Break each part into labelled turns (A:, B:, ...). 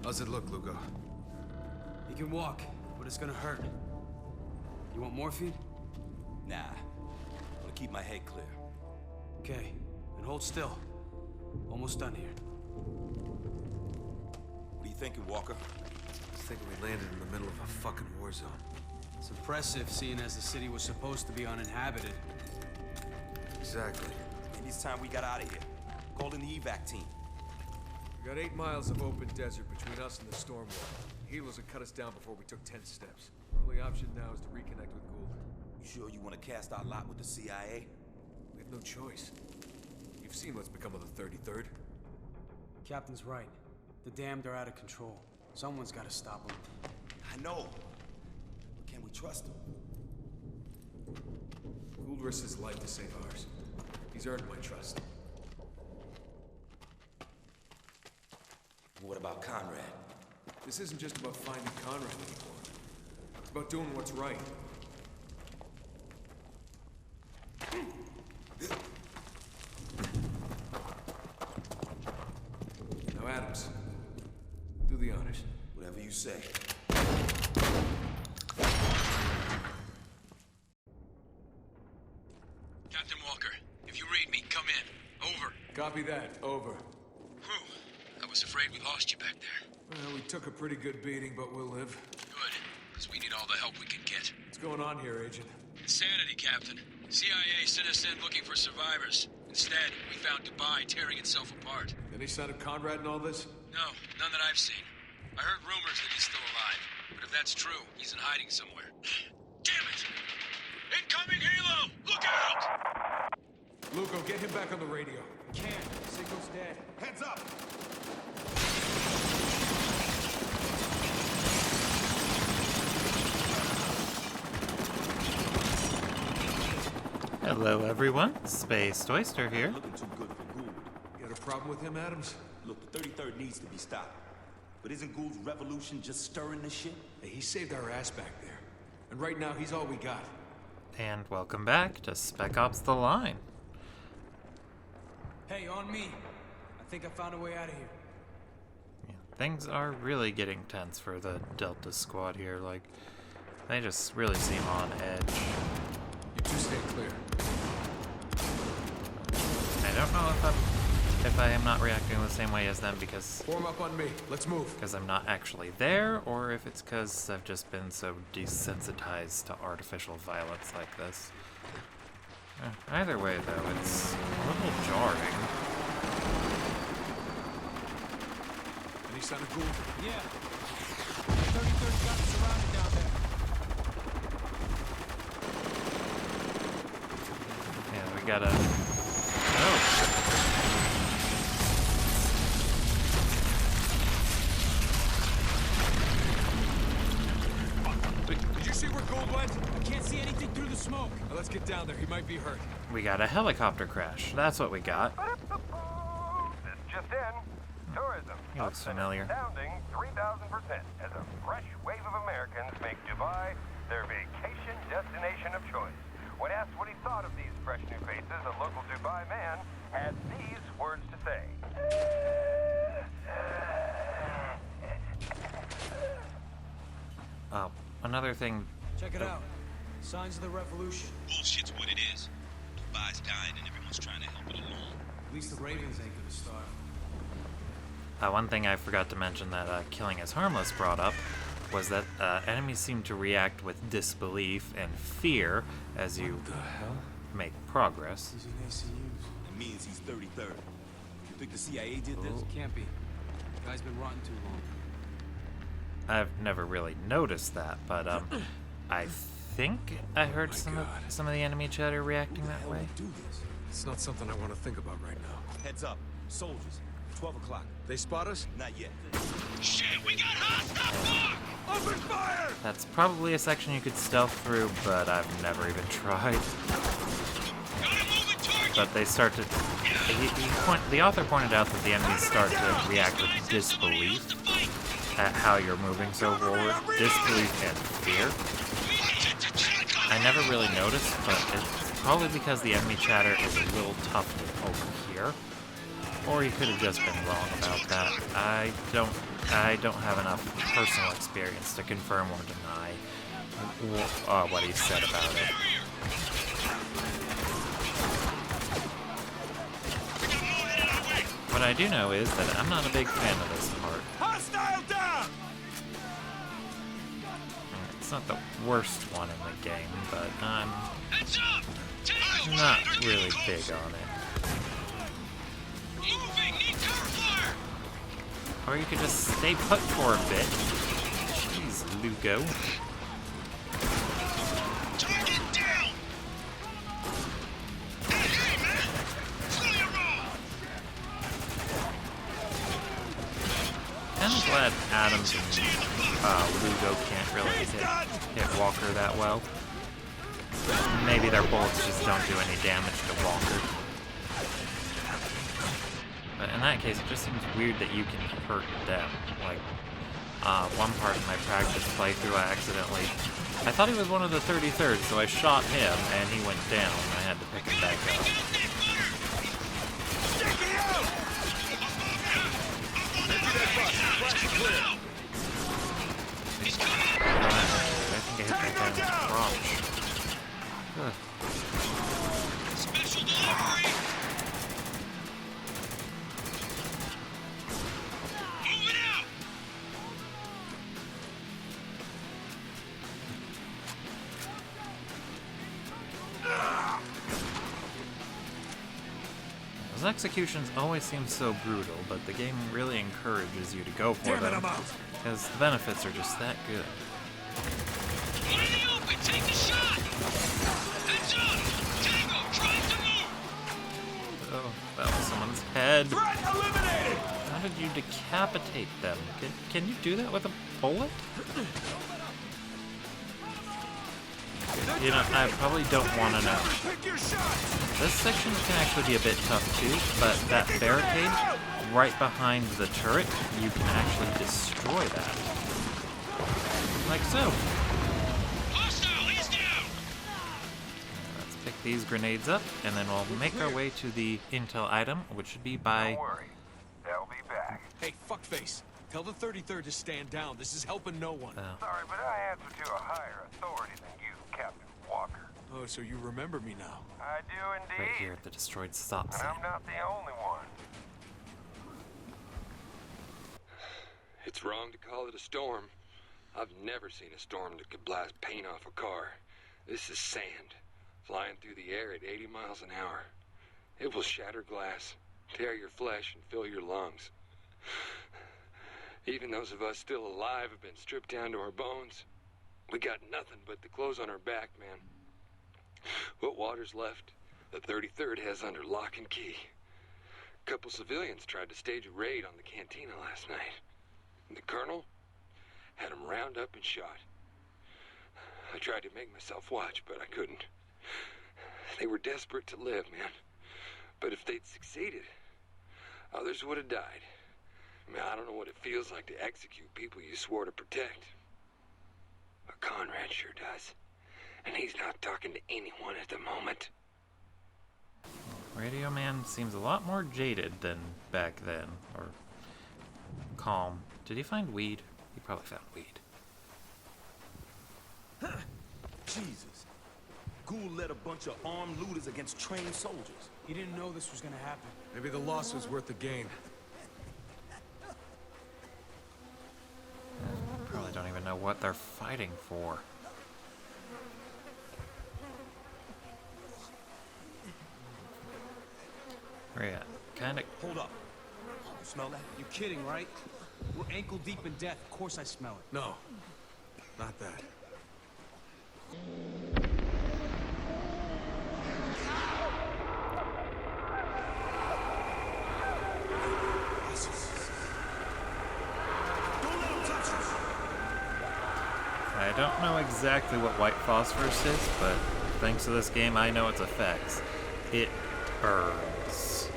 A: How's it look, Lugo?
B: He can walk, but it's gonna hurt. You want morphine?
C: Nah. I'm gonna keep my head clear.
B: Okay, then hold still. Almost done here.
C: What are you thinking, Walker?
A: I was thinking we landed in the middle of a fucking war zone.
B: It's impressive, seeing as the city was supposed to be uninhabited.
A: Exactly.
C: Maybe it's time we got out of here. Call in the evac team.
D: We got 8 miles of open desert between us and the storm wall. Helos would cut us down before we took 10 steps. Our only option now is to reconnect with Gould.
C: You sure you want to cast our lot with the CIA?
D: We have no choice. You've seen what's become of the 33rd.
B: Captain's right. The damned are out of control. Someone's gotta stop them.
C: I know. But can we trust him?
D: Gould risked his life to save ours. He's earned my trust.
C: What about Conrad?
D: This isn't just about finding Conrad anymore. It's about doing what's right. Now, Adams, do the honors.
C: Whatever you say.
E: Captain Walker, if you read me, come in. Over.
D: Copy that. Over.
E: Whew. I was afraid we lost you back there.
D: Well, we took a pretty good beating, but we'll live.
E: Good, because we need all the help we can get.
D: What's going on here, Agent?
E: Insanity, Captain. CIA sent us in looking for survivors. Instead, we found Dubai tearing itself apart.
D: Any sign of Conrad in all this?
E: No, none that I've seen. I heard rumors that he's still alive, but if that's true, he's in hiding somewhere. Damn it! Incoming helo! Look out!
D: Lugo, get him back on the radio.
B: Can't. Signal's dead.
C: Heads up!
F: Hello everyone, Space Oyster here.
C: Looking too good for Gould.
D: You got a problem with him, Adams?
C: Look, the 33rd needs to be stopped. But isn't Gould's revolution just stirring this shit?
D: Hey, he saved our ass back there. And right now, he's all we got.
F: And welcome back to Spec Ops The Line.
B: Hey, on me. I think I found a way out of here.
F: Yeah, things are really getting tense for the Delta squad here, like, they just really seem on edge.
D: You two stay clear.
F: I don't know if I am not reacting the same way as them because
D: Form up on me. Let's move.
F: I'm not actually there, or if it's because I've just been so desensitized to artificial violence like this. Either way, though, it's a little jarring.
D: Any sign of Gould?
B: Yeah. 33rd got surrounded down there.
F: Yeah, we gotta... Oh!
D: Did you see where Gould went?
B: I can't see anything through the smoke.
D: Now let's get down there. He might be hurt.
F: We got a helicopter crash. That's what we got.
G: This just in. Tourism.
F: He looks familiar.
G: Astounding 3,000% as a fresh wave of Americans make Dubai their vacation destination of choice. When asked what he thought of these fresh new faces, a local Dubai man had these words to say.
F: Oh, another thing.
B: Check it out. Signs of the revolution.
E: Bullshit's what it is. Dubai's dying and everyone's trying to help it along.
B: At least the Ravens ain't gonna starve.
F: One thing I forgot to mention that Killing is Harmless brought up was that enemies seem to react with disbelief and fear as you make progress.
B: Using ACUs.
C: It means he's 33rd. You think the CIA did this?
B: Can't be. The guy's been rotting too long.
F: I've never really noticed that, but I think I heard some of the enemy chatter reacting that way.
C: Do this.
D: It's not something I want to think about right now.
C: Heads up. Soldiers. 12 o'clock.
D: They spot us?
C: Not yet.
E: Shit, we got hostile!
D: Open fire!
F: That's probably a section you could stealth through, but I've never even tried.
E: Gotta move it towards
F: But they start to... the author pointed out that the enemies start to react with disbelief at how you're moving so forward. Disbelief and fear. I never really noticed, but it's probably because the enemy chatter is a little tough to overhear. Or he could have just been wrong about that. I don't have enough personal experience to confirm or deny what he said about it. What I do know is that I'm not a big fan of this part.
C: Hostile down!
F: It's not the worst one in the game, but I'm
E: Heads up! Tango!
F: not
E: They're getting
F: really
E: close.
F: big on it.
E: Moving! Need cover fire!
F: Or you could just stay put for a bit. Jeez, Lugo.
E: Target down! Hey, man! Slow your roll!
F: I'm glad Adams and Lugo can't really hit Walker that well. Maybe their bullets just don't do any damage to Walker. But in that case, it just seems weird that you can hurt them. Like, one part of my practice playthrough, I thought he was one of the 33rd, so I shot him, and he went down. I had to pick him back up.
E: He's coming!
F: I think I hit that guy in the crotch. Ugh.
E: Special delivery! Moving out!
F: Those executions always seem so brutal, but the game really encourages you to go for them, because the benefits are just that good.
E: One in the open! Take the shot! Heads up! Tango, trying to move!
F: Oh, that was someone's head.
C: Threat eliminated!
F: How did you decapitate them? Can you do that with a bullet? You know, I probably don't want to know.
C: Pick your shots!
F: This section can actually be a bit tough too, but that barricade right behind the turret, you can actually destroy that. Like so.
E: Hostile, he's down!
F: Let's pick these grenades up, and then we'll make our way to the intel item, which should be by...
G: Don't worry. They'll be back.
D: Hey, fuckface. Tell the 33rd to stand down. This is helping no one.
G: Sorry, but I answer to a higher authority than you, Captain Walker.
D: Oh, so you remember me now.
G: I do indeed.
F: right here at the destroyed stop
G: And
F: sign.
G: I'm not the only one.
H: It's wrong to call it a storm. I've never seen a storm that could blast paint off a car. This is sand, flying through the air at 80 miles an hour. It will shatter glass, tear your flesh, and fill your lungs. Even those of us still alive have been stripped down to our bones. We got nothing but the clothes on our back, man. What water's left, the 33rd has under lock and key. A couple civilians tried to stage a raid on the cantina last night. The colonel had them round up and shot. I tried to make myself watch, but I couldn't. They were desperate to live, man. But if they'd succeeded, others would have died. I mean, I don't know what it feels like to execute people you swore to protect. But Conrad sure does. And he's not talking to anyone at the moment.
F: Radio Man seems a lot more jaded than back then, or calm. Did he find weed? He probably found weed.
C: Jesus. Gould led a bunch of armed looters against trained soldiers.
B: He didn't know this was gonna happen.
D: Maybe the loss was worth the gain.
F: Probably don't even know what they're fighting for. Where you at? Kinda.
C: Hold up. You smell that?
B: You're kidding, right? We're ankle deep in death. Of course I smell it.
D: No, not that.
C: Don't let him touch us!
F: I don't know exactly what white phosphorus is, but thanks to this game, I know its effects. It burns.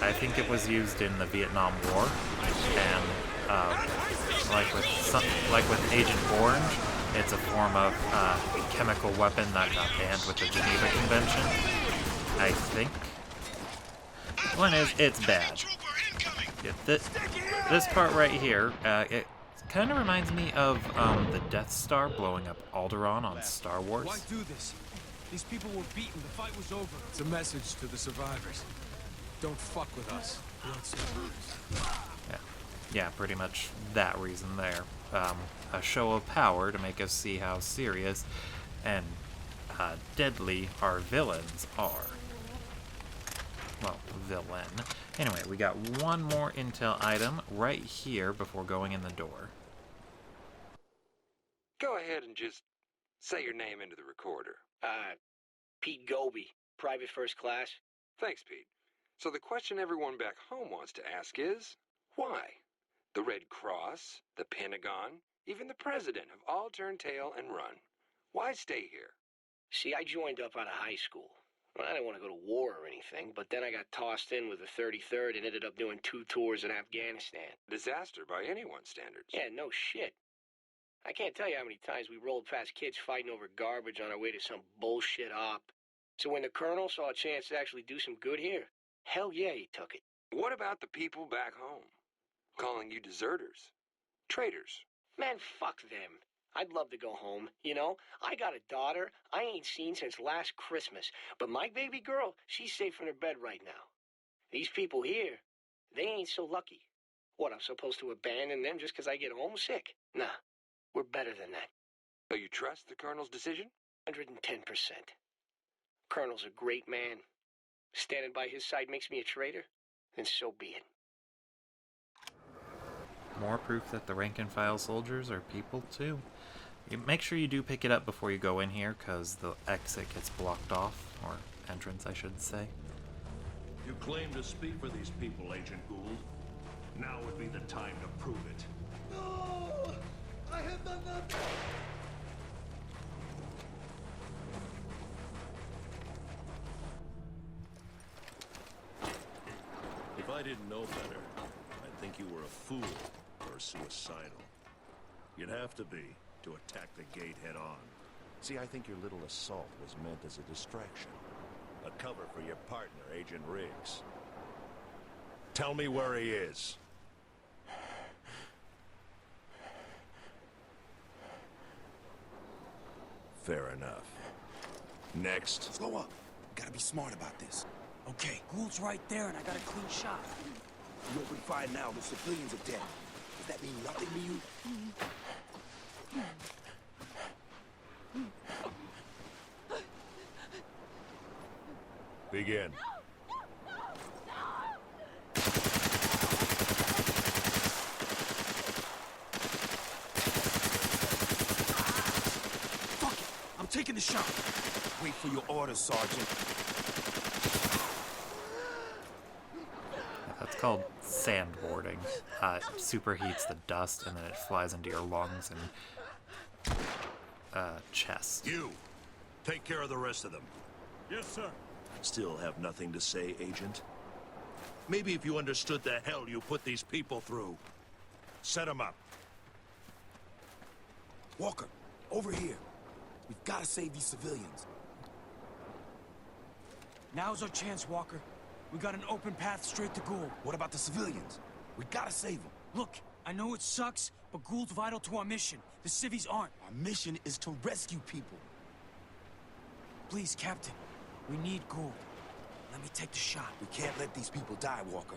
F: I think it was used in the Vietnam War, and like with Agent Orange, it's a form of chemical weapon that got banned with the Geneva Convention. I think. One is, it's bad. Yeah, this part right here, it kind of reminds me of the Death Star blowing up Alderaan on Star Wars.
B: Why do this? These people were beaten. The fight was over.
D: It's a message to the survivors. Don't fuck with us. We're not survivors.
F: Yeah, pretty much that reason there. A show of power to make us see how serious and deadly our villains are. Well, villain. Anyway, we got one more intel item right here before going in the door.
H: Go ahead and just say your name into the recorder.
E: Pete Goby, private first class.
H: Thanks, Pete. So the question everyone back home wants to ask is, why? The Red Cross, the Pentagon, even the President have all turned tail and run. Why stay here?
E: See, I joined up out of high school. Well, I didn't want to go to war or anything, but then I got tossed in with the 33rd and ended up doing 2 tours in Afghanistan.
H: Disaster by anyone's standards.
E: Yeah, no shit. I can't tell you how many times we rolled past kids fighting over garbage on our way to some bullshit op. So when the colonel saw a chance to actually do some good here, hell yeah, he took it.
H: What about the people back home? Calling you deserters? Traitors?
E: Man, fuck them. I'd love to go home, you know? I got a daughter I ain't seen since last Christmas, but my baby girl, she's safe in her bed right now. These people here, they ain't so lucky. What, I'm supposed to abandon them just because I get homesick? Nah, we're better than that.
H: So you trust the colonel's decision?
E: 110%. Colonel's a great man. Standing by his side makes me a traitor, then so be it.
F: More proof that the rank-and-file soldiers are people, too. Make sure you do pick it up before you go in here, because the exit gets blocked off, or entrance, I should say.
I: You claim to speak for these people, Agent Gould. Now would be the time to prove it.
J: No! I have done nothing!
I: If I didn't know better, I'd think you were a fool or suicidal. You'd have to be to attack the gate head-on. See, I think your little assault was meant as a distraction. A cover for your partner, Agent Riggs. Tell me where he is. Fair enough. Next.
C: Slow up. Gotta be smart about this.
B: Okay, Gould's right there and I got a clean shot.
C: You open fire now, the civilians are dead. Does that mean nothing to you?
I: Begin.
C: Fuck it! I'm taking the shot. Wait for your orders, Sergeant.
F: That's called sandboarding. It superheats the dust and then it flies into your lungs and chest.
I: You! Take care of the rest of them.
J: Yes, sir.
I: Still have nothing to say, Agent? Maybe if you understood the hell you put these people through. Set them up.
C: Walker, over here. We've gotta save these civilians.
B: Now's our chance, Walker. We got an open path straight to Gould.
C: What about the civilians? We gotta save them.
B: Look, I know it sucks, but Gould's vital to our mission. The civvies aren't.
C: Our mission is to rescue people.
B: Please, Captain. We need Gould. Let me take the shot.
C: We can't let these people die, Walker.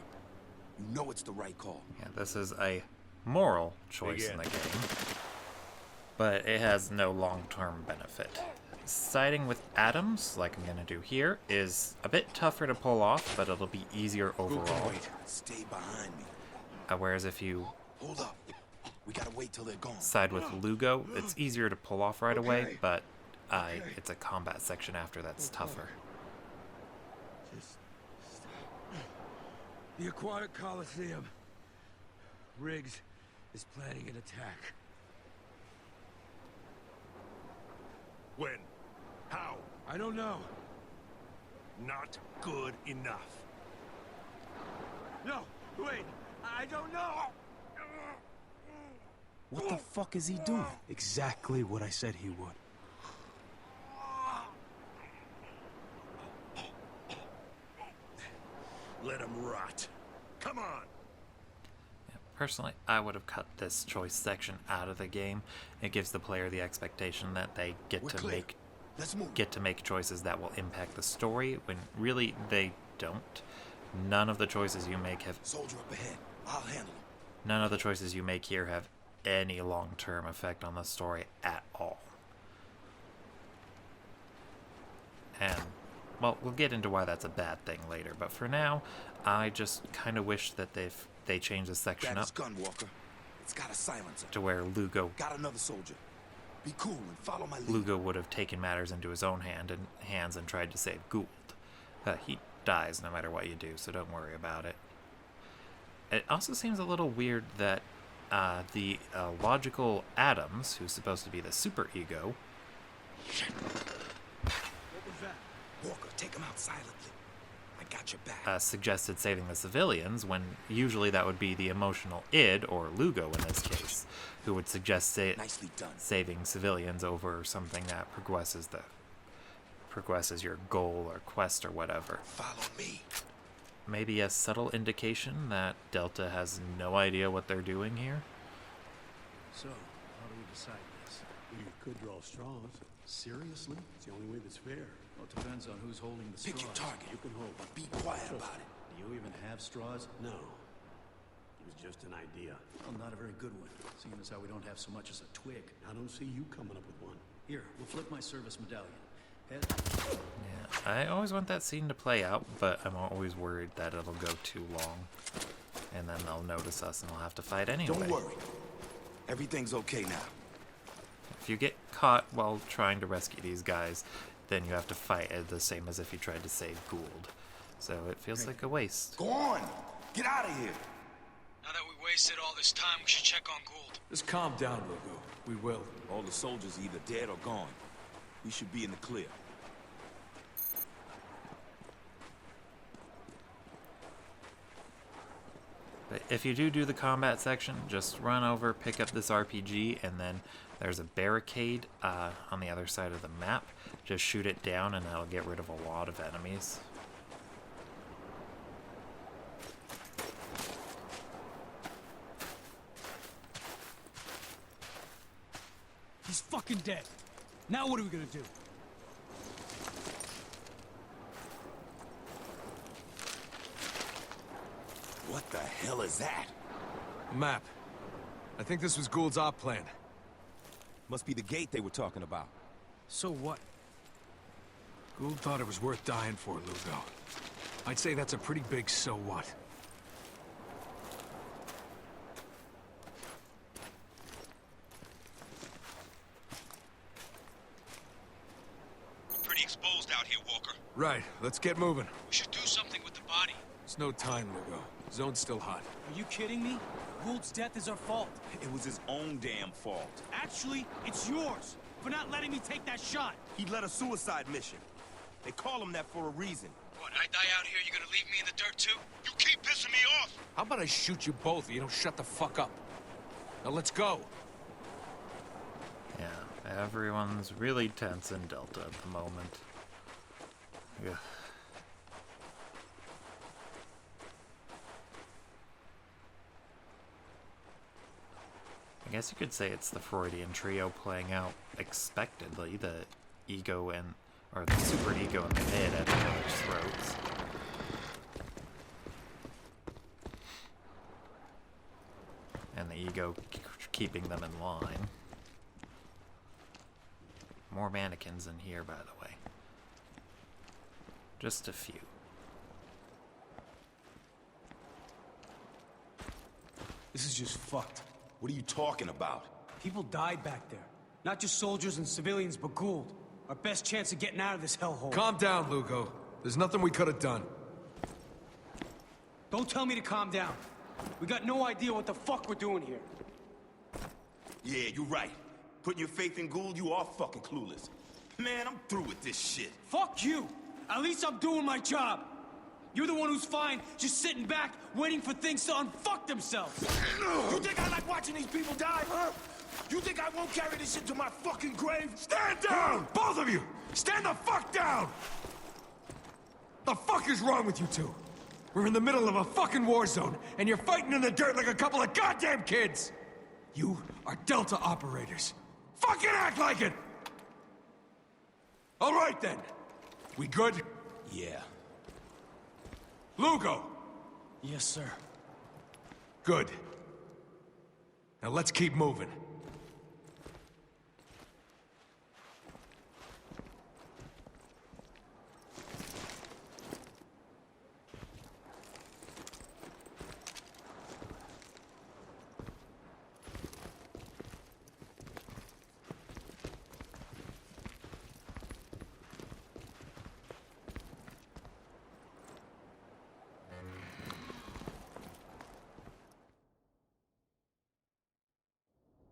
C: You know it's the right call.
F: Yeah, this is a moral choice in the game, but it has no long-term benefit. Siding with atoms, like I'm gonna do here, is a bit tougher to pull off, but it'll be easier overall.
C: Wait, stay behind me.
F: Whereas if you
C: Hold up. We gotta wait till they're gone.
F: side with Lugo, it's easier to pull off right away, but it's a combat section after that's tougher.
J: The Aquatic Coliseum. Riggs is planning an attack.
I: When? How?
J: I don't know.
I: Not good enough.
J: No, wait. I don't know.
B: What the fuck is he doing? Exactly what I said he would.
I: Let him rot. Come on.
F: Personally, I would have cut this choice section out of the game. It gives the player the expectation that they get to make choices that will impact the story, when really they don't. None of the choices you make have
C: Soldier up ahead. I'll handle him.
F: None of the choices you make here have any long-term effect on the story at all. And, well, we'll get into why that's a bad thing later, but for now, I just kind of wish that they changed the section up
C: gun, Walker. It's got a silencer.
F: to where Lugo
C: Got another soldier. Be cool and follow my lead.
F: Lugo would have taken matters into his own hands and tried to save Gould. He dies no matter what you do, so don't worry about it. It also seems a little weird that the logical Adams, who's supposed to be the super ego,
C: What was that? Walker, take him out silently. I got your back.
F: suggested saving the civilians, when usually that would be the emotional id, or Lugo in this case, who would suggest
C: Nicely done.
F: saving civilians over something that progresses your goal or quest or whatever.
C: Follow me.
F: Maybe a subtle indication that Delta has no idea what they're doing here?
K: So, how do we decide this? You could draw straws. Seriously? It's the only way that's fair. Well, it depends on who's holding the straws.
C: Pick your target.
K: You can hold.
C: But be quiet about it.
K: Do you even have straws? No. It was just an idea. Well, not a very good one, seeing as how we don't have so much as a twig. I don't see you coming up with one. Here, we'll flip my service medallion. Head.
F: Yeah, I always want that scene to play out, but I'm always worried that it'll go too long. And then they'll notice us and we'll have to fight anyway.
C: Don't worry. Everything's okay now.
F: If you get caught while trying to rescue these guys, then you have to fight the same as if you tried to save Gould. So it feels like a waste.
C: Go on. Get out of here.
B: Now that we wasted all this time, we should check on Gould.
D: Just calm down, Lugo. We will.
C: All the soldiers either dead or gone. We should be in the clear.
F: But if you do the combat section, just run over, pick up this RPG, and then there's a barricade on the other side of the map. Just shoot it down and that'll get rid of a lot of enemies.
B: He's fucking dead. Now what are we gonna do?
C: What the hell is that?
D: A map. I think this was Gould's op plan.
C: Must be the gate they were talking about.
B: So what?
D: Gould thought it was worth dying for, Lugo. I'd say that's a pretty big so what.
L: We're pretty exposed out here, Walker.
D: Right, let's get moving.
L: We should do something with the body.
D: There's no time, Lugo. Zone's still hot.
B: Are you kidding me? Gould's death is our fault.
C: It was his own damn fault.
B: Actually, it's yours for not letting me take that shot.
C: He led a suicide mission. They call him that for a reason.
L: What, I die out here, you gonna leave me in the dirt too? You keep pissing me off!
D: How about I shoot you both if you don't shut the fuck up? Now let's go.
F: Yeah, everyone's really tense in Delta at the moment. Yeah. I guess you could say it's the Freudian trio playing out expectedly, the ego or the super ego in the head at each other's throats. And the ego keeping them in line. More mannequins in here, by the way. Just a few.
B: This is just fucked.
C: What are you talking about?
B: People died back there. Not just soldiers and civilians, but Gould. Our best chance of getting out of this hellhole.
D: Calm down, Lugo. There's nothing we could have done.
B: Don't tell me to calm down. We got no idea what the fuck we're doing here.
C: Yeah, you're right. Putting your faith in Gould, you are fucking clueless. Man, I'm through with this shit.
B: Fuck you! At least I'm doing my job. You're the one who's fine, just sitting back, waiting for things to unfuck themselves.
C: You think I like watching these people die, huh? You think I won't carry this shit to my fucking grave?
D: Stand down! Both of you! Stand the fuck down! The fuck is wrong with you two?
B: We're in the middle of a fucking war zone, and you're fighting in the dirt like a couple of goddamn kids! You are Delta operators. Fucking act like it! All right, then. We good?
K: Yeah.
B: Lugo!
K: Yes, sir.
B: Good. Now let's keep moving.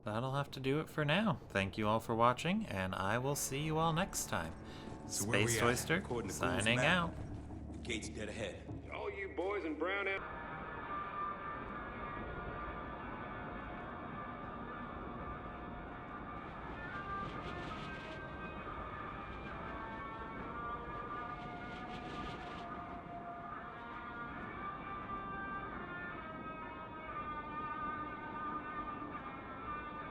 F: That'll have to do it for now. Thank you all for watching, and I will see you all next time.
C: So where we
F: Space
C: at?
F: Oyster,
C: According to Google's
F: signing
C: map.
F: out.
C: The gate's dead ahead.
H: All you boys in brown out.